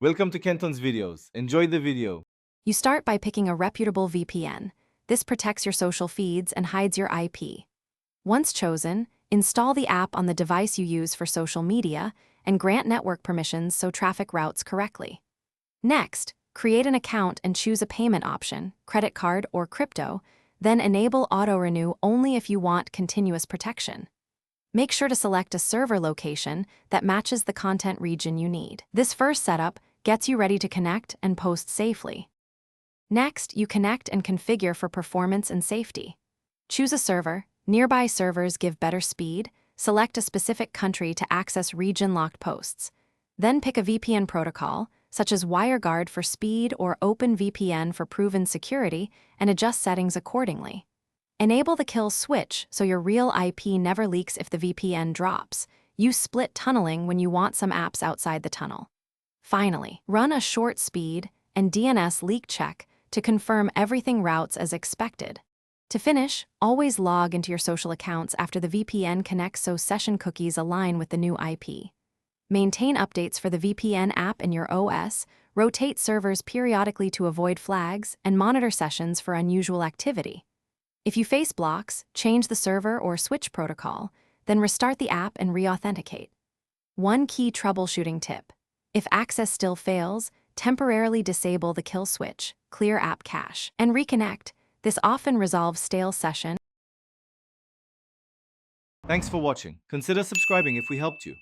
Welcome to Kenton's videos. Enjoy the video. You start by picking a reputable VPN. This protects your social feeds and hides your IP. Once chosen, install the app on the device you use for social media and grant network permissions so traffic routes correctly. Next, create an account and choose a payment option, credit card or crypto, then enable auto-renew only if you want continuous protection. Make sure to select a server location that matches the content region you need. This first setup gets you ready to connect and post safely. Next, you connect and configure for performance and safety. Choose a server. Nearby servers give better speed. Select a specific country to access region-locked posts. Then pick a VPN protocol, such as WireGuard for speed or OpenVPN for proven security, and adjust settings accordingly. Enable the kill switch so your real IP never leaks if the VPN drops. Use split tunneling when you want some apps outside the tunnel. Finally, run a short speed and DNS leak check to confirm everything routes as expected. To finish, always log into your social accounts after the VPN connects so session cookies align with the new IP. Maintain updates for the VPN app in your OS, rotate servers periodically to avoid flags, and monitor sessions for unusual activity. If you face blocks, change the server or switch protocol, then restart the app and re-authenticate. One key troubleshooting tip: if access still fails, temporarily disable the kill switch, clear app cache, and reconnect. This often resolves stale session. Thanks for watching. Consider subscribing if we helped you.